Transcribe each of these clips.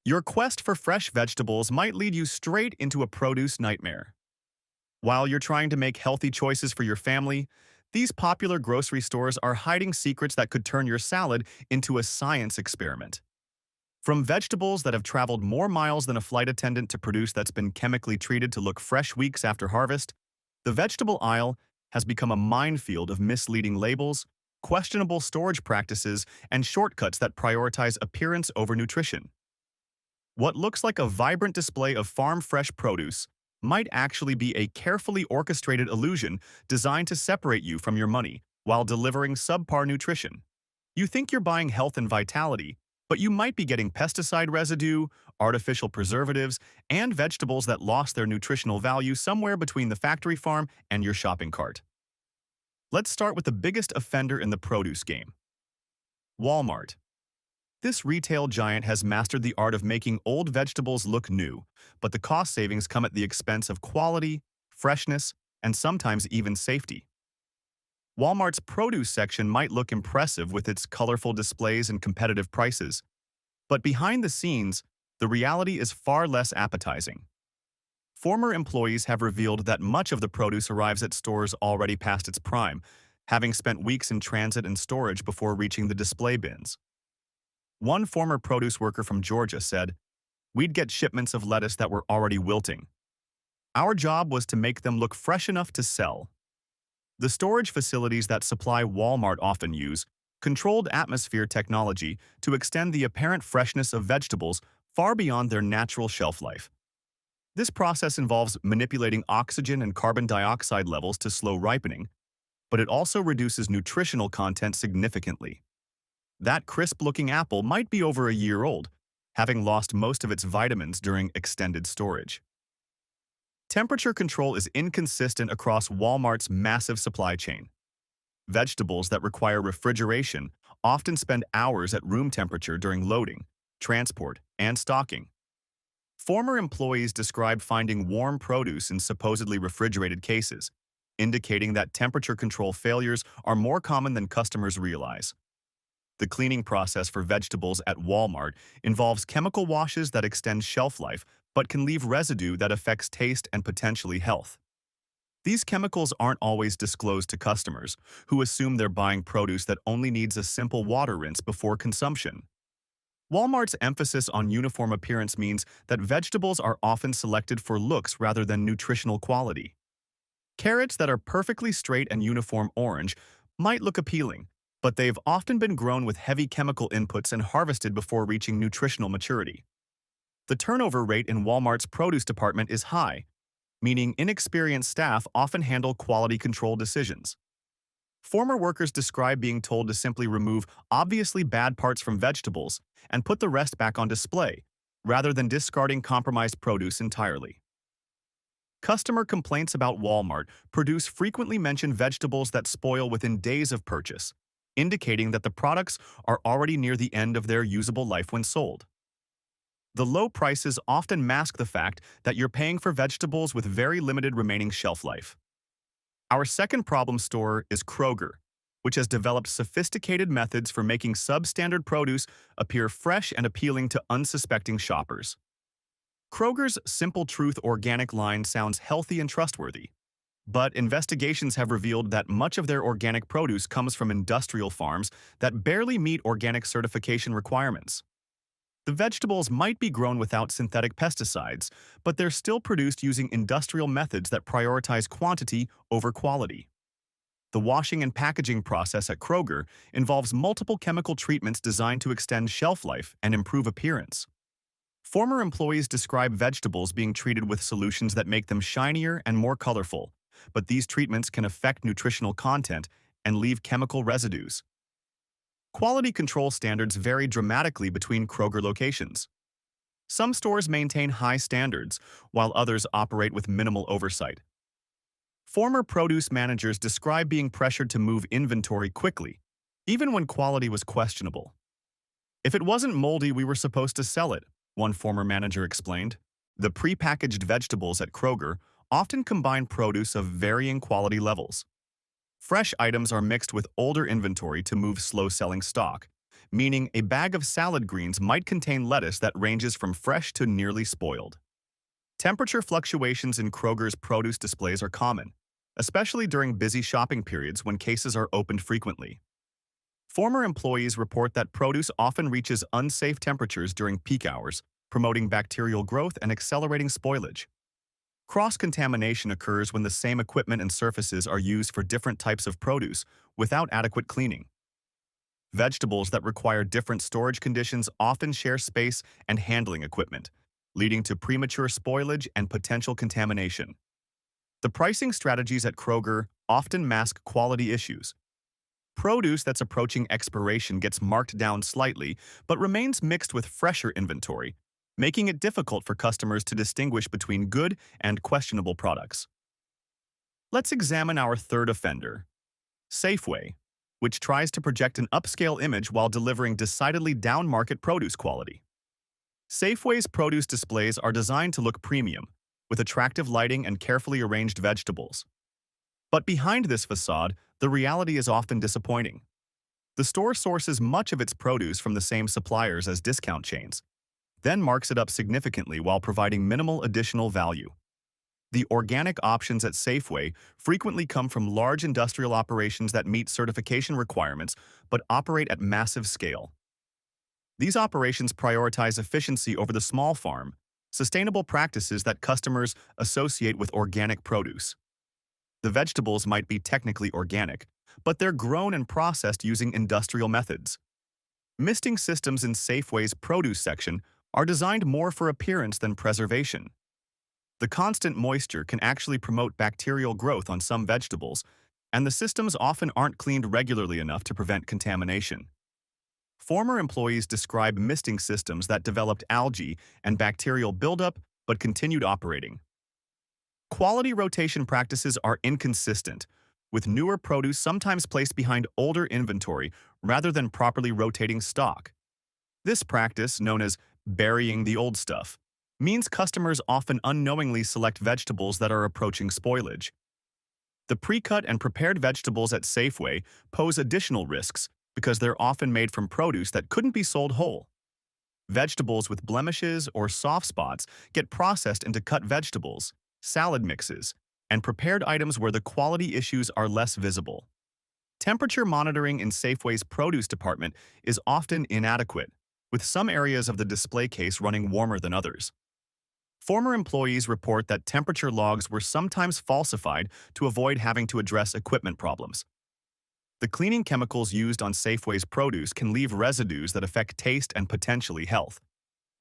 Your quest for fresh vegetables might lead you straight into a produce nightmare. While you're trying to make healthy choices for your family, these popular grocery stores are hiding secrets that could turn your salad into a science experiment. From vegetables that have traveled more miles than a flight attendant to produce that's been chemically treated to look fresh weeks after harvest, the vegetable aisle has become a minefield of misleading labels, questionable storage practices, and shortcuts that prioritize appearance over nutrition. What looks like a vibrant display of farm-fresh produce might actually be a carefully orchestrated illusion designed to separate you from your money while delivering subpar nutrition. You think you're buying health and vitality, but you might be getting pesticide residue, artificial preservatives, and vegetables that lost their nutritional value somewhere between the factory farm and your shopping cart. Let's start with the biggest offender in the produce game: Walmart. This retail giant has mastered the art of making old vegetables look new, but the cost savings come at the expense of quality, freshness, and sometimes even safety. Walmart's produce section might look impressive with its colorful displays and competitive prices, but behind the scenes, the reality is far less appetizing. Former employees have revealed that much of the produce arrives at stores already past its prime, having spent weeks in transit and storage before reaching the display bins. One former produce worker from Georgia said, "We'd get shipments of lettuce that were already wilting. Our job was to make them look fresh enough to sell." The storage facilities that supply Walmart often use controlled atmosphere technology to extend the apparent freshness of vegetables far beyond their natural shelf life. This process involves manipulating oxygen and carbon dioxide levels to slow ripening, but it also reduces nutritional content significantly. That crisp-looking apple might be over a year old, having lost most of its vitamins during extended storage. Temperature control is inconsistent across Walmart's massive supply chain. Vegetables that require refrigeration often spend hours at room temperature during loading, transport, and stocking. Former employees describe finding warm produce in supposedly refrigerated cases, indicating that temperature control failures are more common than customers realize. The cleaning process for vegetables at Walmart involves chemical washes that extend shelf life but can leave residue that affects taste and potentially health. These chemicals aren't always disclosed to customers, who assume they're buying produce that only needs a simple water rinse before consumption. Walmart's emphasis on uniform appearance means that vegetables are often selected for looks rather than nutritional quality. Carrots that are perfectly straight and uniform orange might look appealing, but they've often been grown with heavy chemical inputs and harvested before reaching nutritional maturity. The turnover rate in Walmart's produce department is high, meaning inexperienced staff often handle quality control decisions. Former workers describe being told to simply remove obviously bad parts from vegetables and put the rest back on display, rather than discarding compromised produce entirely. Customer complaints about Walmart produce frequently mention vegetables that spoil within days of purchase, indicating that the products are already near the end of their usable life when sold. The low prices often mask the fact that you're paying for vegetables with very limited remaining shelf life. Our second problem store is Kroger, which has developed sophisticated methods for making substandard produce appear fresh and appealing to unsuspecting shoppers. Kroger's Simple Truth organic line sounds healthy and trustworthy, but investigations have revealed that much of their organic produce comes from industrial farms that barely meet organic certification requirements. The vegetables might be grown without synthetic pesticides, but they're still produced using industrial methods that prioritize quantity over quality. The washing and packaging process at Kroger involves multiple chemical treatments designed to extend shelf life and improve appearance. Former employees describe vegetables being treated with solutions that make them shinier and more colorful, but these treatments can affect nutritional content and leave chemical residues. Quality control standards vary dramatically between Kroger locations. Some stores maintain high standards, while others operate with minimal oversight. Former produce managers describe being pressured to move inventory quickly, even when quality was questionable. "If it wasn't moldy, we were supposed to sell it," one former manager explained. The prepackaged vegetables at Kroger often combine produce of varying quality levels. Fresh items are mixed with older inventory to move slow-selling stock, meaning a bag of salad greens might contain lettuce that ranges from fresh to nearly spoiled. Temperature fluctuations in Kroger's produce displays are common, especially during busy shopping periods when cases are opened frequently. Former employees report that produce often reaches unsafe temperatures during peak hours, promoting bacterial growth and accelerating spoilage. Cross-contamination occurs when the same equipment and surfaces are used for different types of produce without adequate cleaning. Vegetables that require different storage conditions often share space and handling equipment, leading to premature spoilage and potential contamination. The pricing strategies at Kroger often mask quality issues. Produce that's approaching expiration gets marked down slightly, but remains mixed with fresher inventory, making it difficult for customers to distinguish between good and questionable products. Let's examine our third offender, Safeway, which tries to project an upscale image while delivering decidedly down-market produce quality. Safeway's produce displays are designed to look premium, with attractive lighting and carefully arranged vegetables. But behind this facade, the reality is often disappointing. The store sources much of its produce from the same suppliers as discount chains, then marks it up significantly while providing minimal additional value. The organic options at Safeway frequently come from large industrial operations that meet certification requirements but operate at massive scale. These operations prioritize efficiency over the small farm, sustainable practices that customers associate with organic produce. The vegetables might be technically organic, but they're grown and processed using industrial methods. Misting systems in Safeway's produce section are designed more for appearance than preservation. The constant moisture can actually promote bacterial growth on some vegetables, and the systems often aren't cleaned regularly enough to prevent contamination. Former employees describe misting systems that developed algae and bacterial buildup but continued operating. Quality rotation practices are inconsistent, with newer produce sometimes placed behind older inventory rather than properly rotating stock. This practice, known as burying the old stuff, means customers often unknowingly select vegetables that are approaching spoilage. The pre-cut and prepared vegetables at Safeway pose additional risks because they're often made from produce that couldn't be sold whole. Vegetables with blemishes or soft spots get processed into cut vegetables, salad mixes, and prepared items where the quality issues are less visible. Temperature monitoring in Safeway's produce department is often inadequate, with some areas of the display case running warmer than others. Former employees report that temperature logs were sometimes falsified to avoid having to address equipment problems. The cleaning chemicals used on Safeway's produce can leave residues that affect taste and potentially health.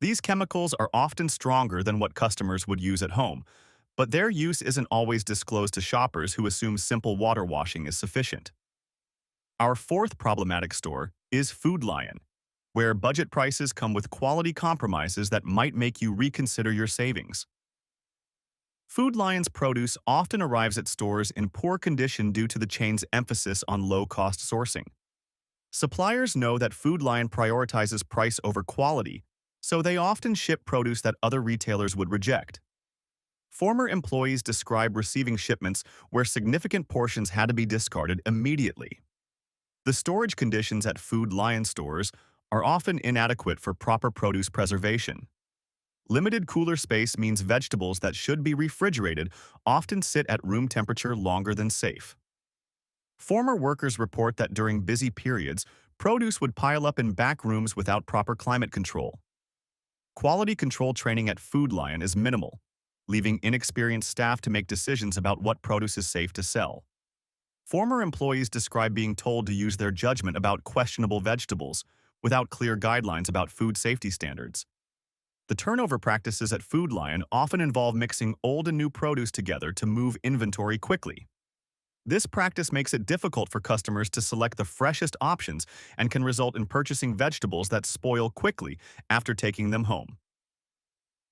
These chemicals are often stronger than what customers would use at home, but their use isn't always disclosed to shoppers who assume simple water washing is sufficient. Our fourth problematic store is Food Lion, where budget prices come with quality compromises that might make you reconsider your savings. Food Lion's produce often arrives at stores in poor condition due to the chain's emphasis on low-cost sourcing. Suppliers know that Food Lion prioritizes price over quality, so they often ship produce that other retailers would reject. Former employees describe receiving shipments where significant portions had to be discarded immediately. The storage conditions at Food Lion stores are often inadequate for proper produce preservation. Limited cooler space means vegetables that should be refrigerated often sit at room temperature longer than safe. Former workers report that during busy periods, produce would pile up in back rooms without proper climate control. Quality control training at Food Lion is minimal, leaving inexperienced staff to make decisions about what produce is safe to sell. Former employees describe being told to use their judgment about questionable vegetables without clear guidelines about food safety standards. The turnover practices at Food Lion often involve mixing old and new produce together to move inventory quickly. This practice makes it difficult for customers to select the freshest options and can result in purchasing vegetables that spoil quickly after taking them home.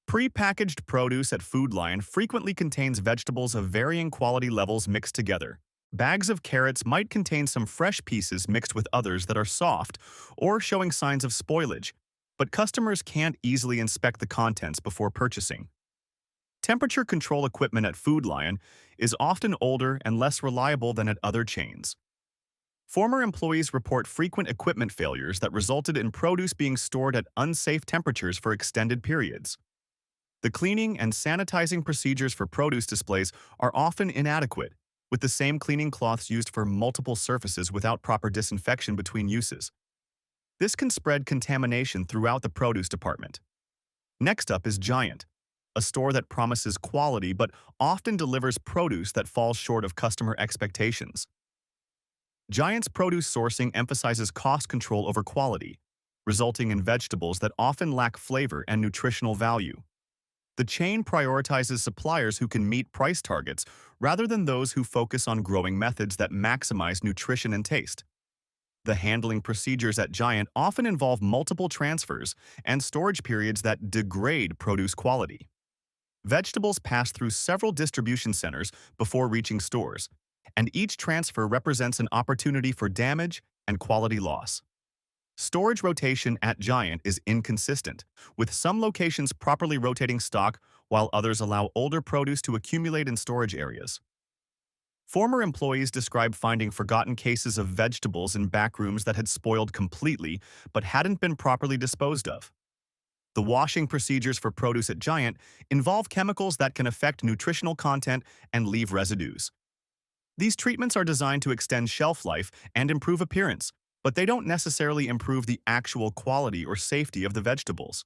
Pre-packaged produce at Food Lion frequently contains vegetables of varying quality levels mixed together. Bags of carrots might contain some fresh pieces mixed with others that are soft or showing signs of spoilage, but customers can't easily inspect the contents before purchasing. Temperature control equipment at Food Lion is often older and less reliable than at other chains. Former employees report frequent equipment failures that resulted in produce being stored at unsafe temperatures for extended periods. The cleaning and sanitizing procedures for produce displays are often inadequate, with the same cleaning cloths used for multiple surfaces without proper disinfection between uses. This can spread contamination throughout the produce department. Next up is Giant, a store that promises quality but often delivers produce that falls short of customer expectations. Giant's produce sourcing emphasizes cost control over quality, resulting in vegetables that often lack flavor and nutritional value. The chain prioritizes suppliers who can meet price targets rather than those who focus on growing methods that maximize nutrition and taste. The handling procedures at Giant often involve multiple transfers and storage periods that degrade produce quality. Vegetables pass through several distribution centers before reaching stores, and each transfer represents an opportunity for damage and quality loss. Storage rotation at Giant is inconsistent, with some locations properly rotating stock while others allow older produce to accumulate in storage areas. Former employees describe finding forgotten cases of vegetables in back rooms that had spoiled completely but hadn't been properly disposed of. The washing procedures for produce at Giant involve chemicals that can affect nutritional content and leave residues. These treatments are designed to extend shelf life and improve appearance, but they don't necessarily improve the actual quality or safety of the vegetables.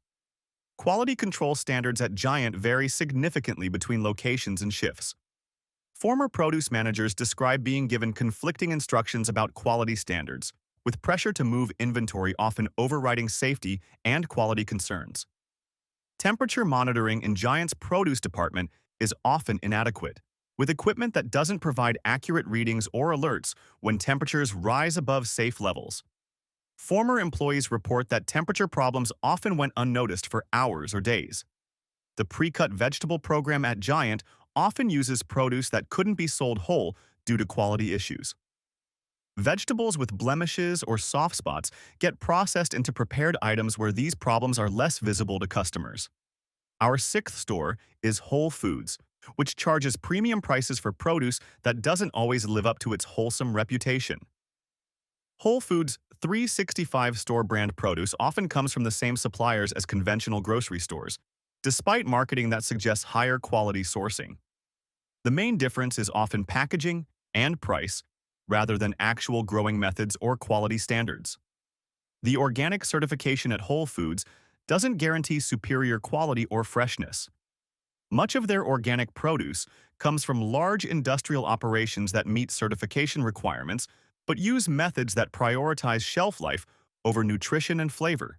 Quality control standards at Giant vary significantly between locations and shifts. Former produce managers describe being given conflicting instructions about quality standards, with pressure to move inventory often overriding safety and quality concerns. Temperature monitoring in Giant's produce department is often inadequate, with equipment that doesn't provide accurate readings or alerts when temperatures rise above safe levels. Former employees report that temperature problems often went unnoticed for hours or days. The pre-cut vegetable program at Giant often uses produce that couldn't be sold whole due to quality issues. Vegetables with blemishes or soft spots get processed into prepared items where these problems are less visible to customers. Our sixth store is Whole Foods, which charges premium prices for produce that doesn't always live up to its wholesome reputation. Whole Foods' 365 store brand produce often comes from the same suppliers as conventional grocery stores, despite marketing that suggests higher quality sourcing. The main difference is often packaging and price, rather than actual growing methods or quality standards. The organic certification at Whole Foods doesn't guarantee superior quality or freshness. Much of their organic produce comes from large industrial operations that meet certification requirements but use methods that prioritize shelf life over nutrition and flavor.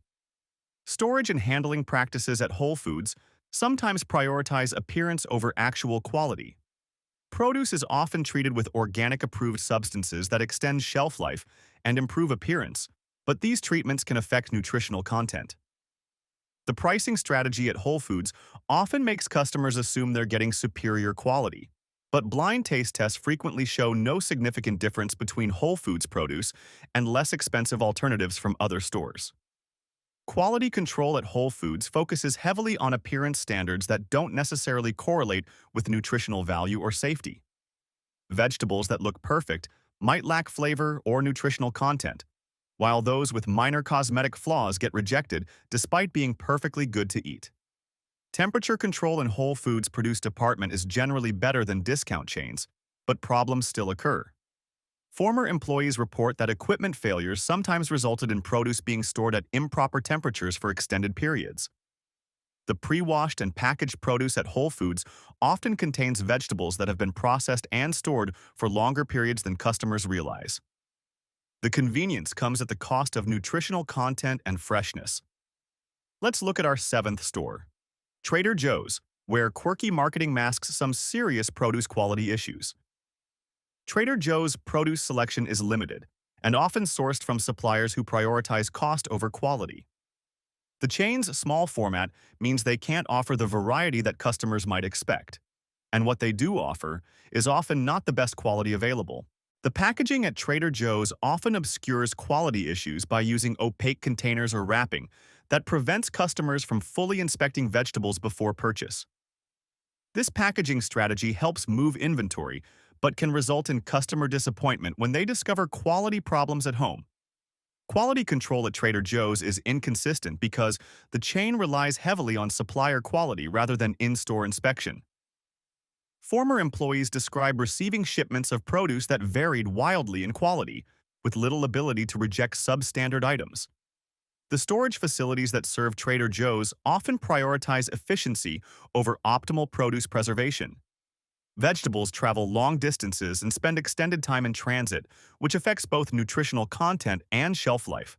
Storage and handling practices at Whole Foods sometimes prioritize appearance over actual quality. Produce is often treated with organic-approved substances that extend shelf life and improve appearance, but these treatments can affect nutritional content. The pricing strategy at Whole Foods often makes customers assume they're getting superior quality, but blind taste tests frequently show no significant difference between Whole Foods produce and less expensive alternatives from other stores. Quality control at Whole Foods focuses heavily on appearance standards that don't necessarily correlate with nutritional value or safety. Vegetables that look perfect might lack flavor or nutritional content, while those with minor cosmetic flaws get rejected despite being perfectly good to eat. Temperature control in Whole Foods' produce department is generally better than discount chains, but problems still occur. Former employees report that equipment failures sometimes resulted in produce being stored at improper temperatures for extended periods. The pre-washed and packaged produce at Whole Foods often contains vegetables that have been processed and stored for longer periods than customers realize. The convenience comes at the cost of nutritional content and freshness. Let's look at our seventh store, Trader Joe's, where quirky marketing masks some serious produce quality issues. Trader Joe's produce selection is limited and often sourced from suppliers who prioritize cost over quality. The chain's small format means they can't offer the variety that customers might expect, and what they do offer is often not the best quality available. The packaging at Trader Joe's often obscures quality issues by using opaque containers or wrapping that prevents customers from fully inspecting vegetables before purchase. This packaging strategy helps move inventory, but can result in customer disappointment when they discover quality problems at home. Quality control at Trader Joe's is inconsistent because the chain relies heavily on supplier quality rather than in-store inspection. Former employees describe receiving shipments of produce that varied wildly in quality, with little ability to reject substandard items. The storage facilities that serve Trader Joe's often prioritize efficiency over optimal produce preservation. Vegetables travel long distances and spend extended time in transit, which affects both nutritional content and shelf life.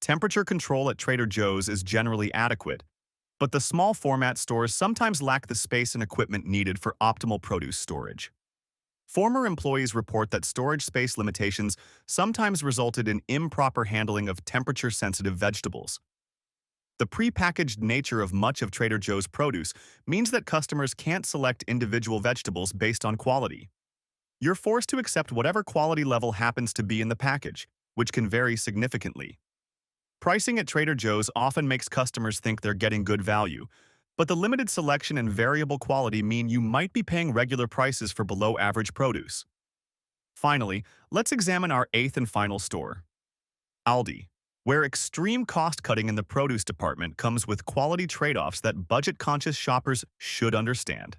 Temperature control at Trader Joe's is generally adequate, but the small format stores sometimes lack the space and equipment needed for optimal produce storage. Former employees report that storage space limitations sometimes resulted in improper handling of temperature-sensitive vegetables. The prepackaged nature of much of Trader Joe's produce means that customers can't select individual vegetables based on quality. You're forced to accept whatever quality level happens to be in the package, which can vary significantly. Pricing at Trader Joe's often makes customers think they're getting good value, but the limited selection and variable quality mean you might be paying regular prices for below-average produce. Finally, let's examine our eighth and final store, Aldi, where extreme cost-cutting in the produce department comes with quality trade-offs that budget-conscious shoppers should understand.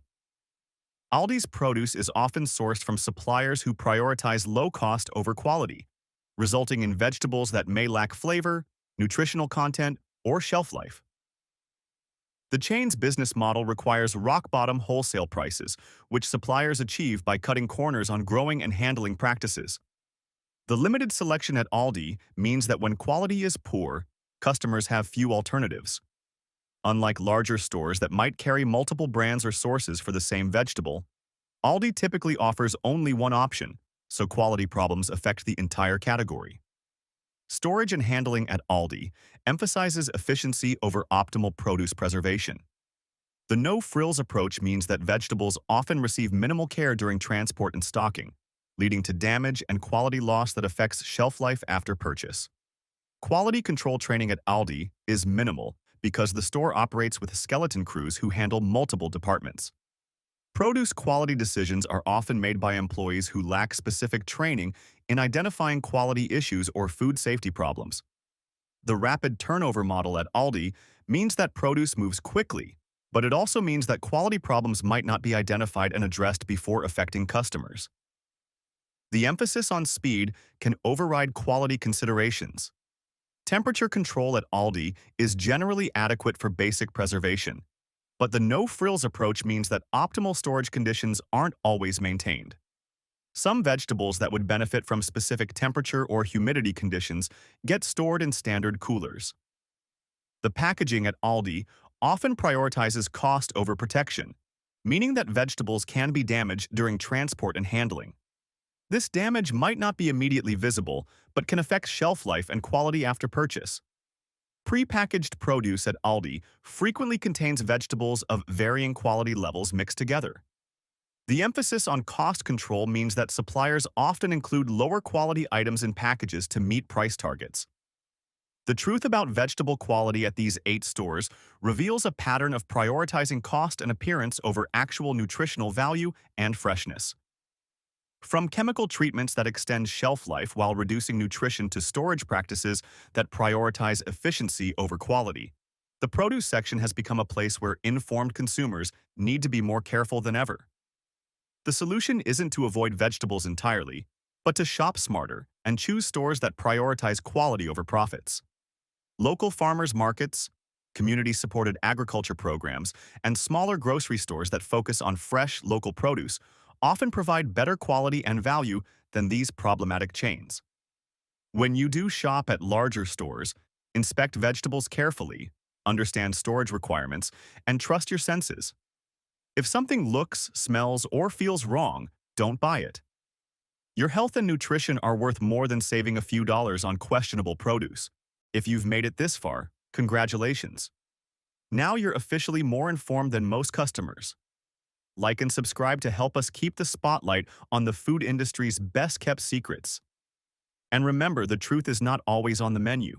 Aldi's produce is often sourced from suppliers who prioritize low cost over quality, resulting in vegetables that may lack flavor, nutritional content, or shelf life. The chain's business model requires rock-bottom wholesale prices, which suppliers achieve by cutting corners on growing and handling practices. The limited selection at Aldi means that when quality is poor, customers have few alternatives. Unlike larger stores that might carry multiple brands or sources for the same vegetable, Aldi typically offers only one option, so quality problems affect the entire category. Storage and handling at Aldi emphasizes efficiency over optimal produce preservation. The no-frills approach means that vegetables often receive minimal care during transport and stocking, leading to damage and quality loss that affects shelf life after purchase. Quality control training at Aldi is minimal because the store operates with skeleton crews who handle multiple departments. Produce quality decisions are often made by employees who lack specific training in identifying quality issues or food safety problems. The rapid turnover model at Aldi means that produce moves quickly, but it also means that quality problems might not be identified and addressed before affecting customers. The emphasis on speed can override quality considerations. Temperature control at Aldi is generally adequate for basic preservation, but the no-frills approach means that optimal storage conditions aren't always maintained. Some vegetables that would benefit from specific temperature or humidity conditions get stored in standard coolers. The packaging at Aldi often prioritizes cost over protection, meaning that vegetables can be damaged during transport and handling. This damage might not be immediately visible, but can affect shelf life and quality after purchase. Pre-packaged produce at Aldi frequently contains vegetables of varying quality levels mixed together. The emphasis on cost control means that suppliers often include lower quality items in packages to meet price targets. The truth about vegetable quality at these 8 stores reveals a pattern of prioritizing cost and appearance over actual nutritional value and freshness. From chemical treatments that extend shelf life while reducing nutrition to storage practices that prioritize efficiency over quality, the produce section has become a place where informed consumers need to be more careful than ever. The solution isn't to avoid vegetables entirely, but to shop smarter and choose stores that prioritize quality over profits. Local farmers markets, community-supported agriculture programs, and smaller grocery stores that focus on fresh, local produce often provide better quality and value than these problematic chains. When you do shop at larger stores, inspect vegetables carefully, understand storage requirements, and trust your senses. If something looks, smells, or feels wrong, don't buy it. Your health and nutrition are worth more than saving a few dollars on questionable produce. If you've made it this far, congratulations. Now you're officially more informed than most customers. Like and subscribe to help us keep the spotlight on the food industry's best-kept secrets. And remember, the truth is not always on the menu.